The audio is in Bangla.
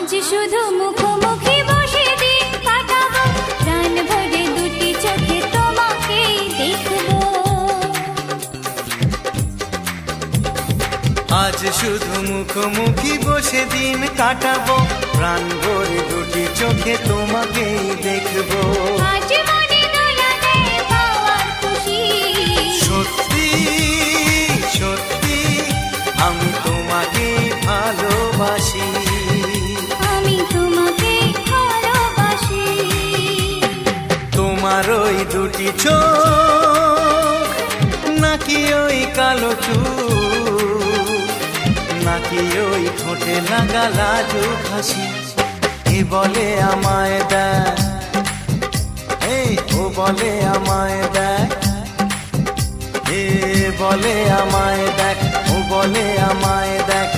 আজ শুধু মুখোমুখি বসে দিন কাটাবো, প্রাণ ভরে দুটি চোখে তোমাকেই দেখবো। আজ শুধু মুখোমুখি বসে দিন কাটাবো, প্রাণ ভরে দুটি চোখে তোমাকেই দেখবো। আজ মনে দোলা দেয় পাওয়ার খুশি, সত্যি সত্যি আমি তোমাকে ভালোবাসি, আমি তোমাকে ভালোবাসি। তোমার ওই দুটি চোখ নাকি ওই কালো চুল, নাকি ওই ঠোঁটে লাগা লাজুক হাসি, এ বলে আমায় দেখ, এই ও বলে আমায় দেখ, এ বলে আমায় দেখ, ও বলে আমায় দেখ,